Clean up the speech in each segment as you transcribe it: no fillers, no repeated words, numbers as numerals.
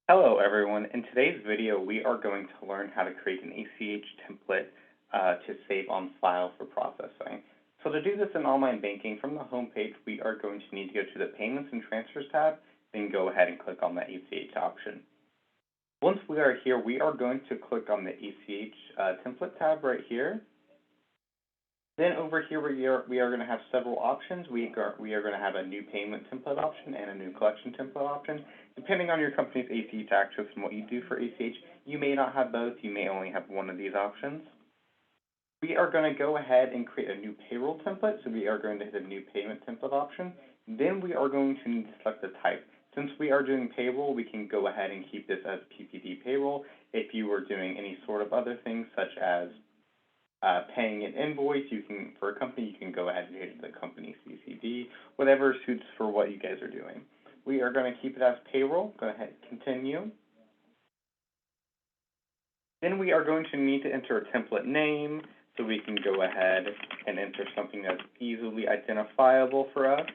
Hello everyone, in today's video we are going to learn how to create an ACH template to save on file for processing. So to do this in online banking, from the home page we are going to need to go to the Payments and Transfers tab, then go ahead and click on the ACH option. Once we are here, we are going to click on the ACH template tab right here. Then over here we are going to have several options. We are going to have a new payment template option and a new collection template option. Depending on your company's ACH access and what you do for ACH, you may not have both. You may only have one of these options. We are going to go ahead and create a new payroll template. So we are going to hit a new payment template option. Then we are going to need to select the type. Since we are doing payroll, we can go ahead and keep this as PPD payroll. If you were doing any sort of other things such as paying an invoice, for a company, you can go ahead and hit the company CCD, whatever suits for what you guys are doing. We are going to keep it as payroll. Go ahead and continue. Then we are going to need to enter a template name, so we can go ahead and enter something that's easily identifiable for us.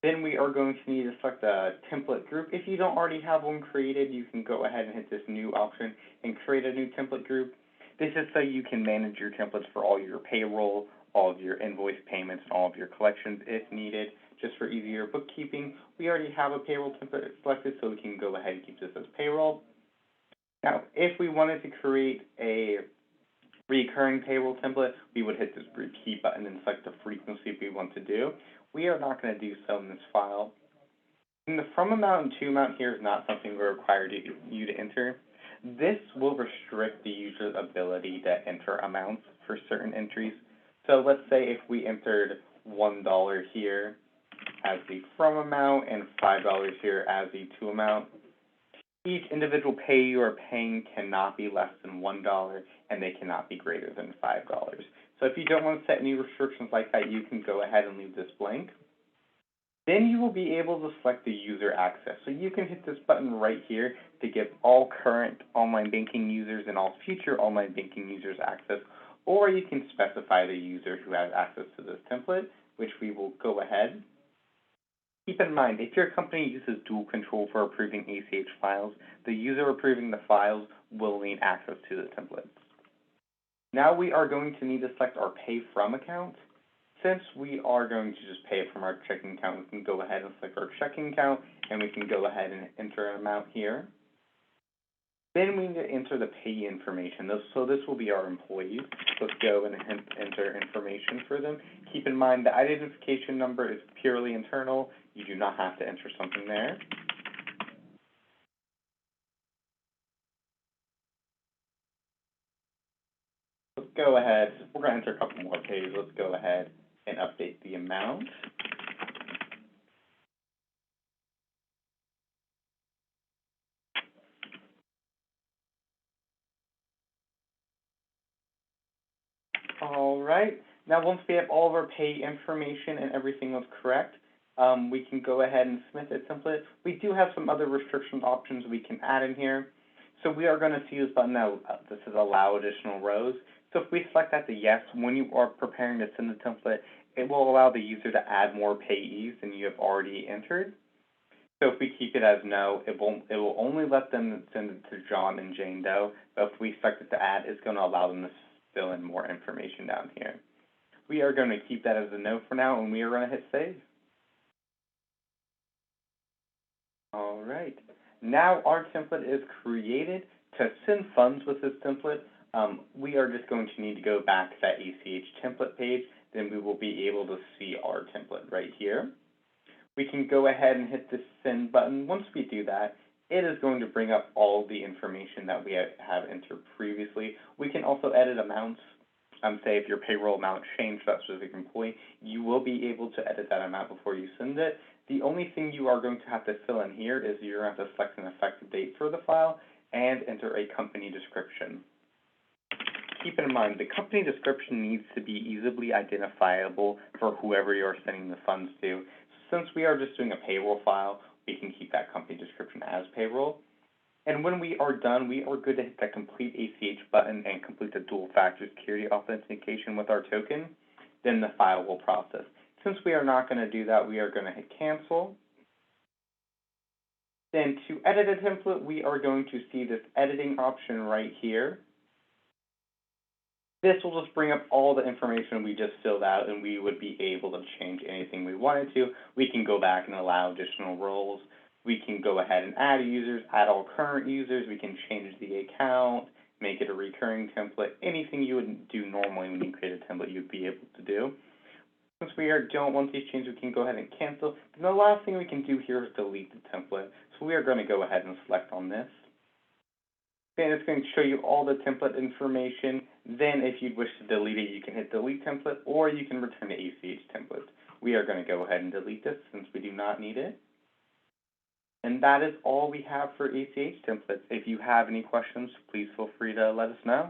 Then we are going to need to select a template group. If you don't already have one created, you can go ahead and hit this new option and create a new template group. This is so you can manage your templates for all your payroll, all of your invoice payments, and all of your collections if needed, just for easier bookkeeping. We already have a payroll template selected, so we can go ahead and keep this as payroll. Now, if we wanted to create a recurring payroll template, we would hit this blue key button and select the frequency we want to do. We are not going to do so in this file. And the from amount and to amount here is not something we're required you to enter. This will restrict the user's ability to enter amounts for certain entries. So let's say if we entered $1 here as the from amount and $5 here as the to amount, each individual payee you are paying cannot be less than $1, and they cannot be greater than $5. So if you don't want to set any restrictions like that, you can go ahead and leave this blank. Then you will be able to select the user access. So you can hit this button right here to give all current online banking users and all future online banking users access, or you can specify the user who has access to this template, which we will go ahead. Keep in mind, if your company uses dual control for approving ACH files, the user approving the files will need access to the templates. Now we are going to need to select our Pay From account. Since we are going to just pay it from our checking account, we can go ahead and select our checking account, and we can go ahead and enter an amount here. Then we need to enter the payee information. So this will be our employees. Let's go and enter information for them. Keep in mind the identification number is purely internal. You do not have to enter something there. Let's go ahead. We're going to enter a couple more pages. Let's go ahead and update the amount. All right. Now, once we have all of our pay information and everything was correct, we can go ahead and submit the template. We do have some other restriction options we can add in here. So we are going to see this button now. This is allow additional rows. So if we select that to yes, when you are preparing to send the template, it will allow the user to add more payees than you have already entered. So if we keep it as no, it will only let them send it to John and Jane Doe. But if we select it to add, it's going to allow them to fill in more information down here. We are going to keep that as a no for now, and we are going to hit save. All right. Now our template is created. To send funds with this template, we are just going to need to go back to that ACH template page. Then we will be able to see our template right here. We can go ahead and hit the send button. Once we do that, it is going to bring up all the information that we have entered previously. We can also edit amounts. Say if your payroll amount changed for that specific employee, you will be able to edit that amount before you send it. The only thing you are going to have to fill in here is you're going to have to select an effective date for the file and enter a company description. Keep in mind, the company description needs to be easily identifiable for whoever you are sending the funds to. Since we are just doing a payroll file, we can keep that company description as payroll. And when we are done, we are good to hit that complete ACH button and complete the dual factor security authentication with our token. Then the file will process. Since we are not going to do that, we are going to hit cancel. Then to edit a template, we are going to see this editing option right here. This will just bring up all the information we just filled out, and we would be able to change anything we wanted to. We can go back and allow additional roles. We can go ahead and add users, add all current users. We can change the account, make it a recurring template. Anything you would do normally when you create a template, you'd be able to do. Since we don't want these changes, we can go ahead and cancel. And the last thing we can do here is delete the template. So we are going to go ahead and select on this. And it's going to show you all the template information. Then if you wish to delete it, you can hit delete template, or you can return to ACH templates. We are going to go ahead and delete this since we do not need it. And that is all we have for ACH templates. If you have any questions, please feel free to let us know.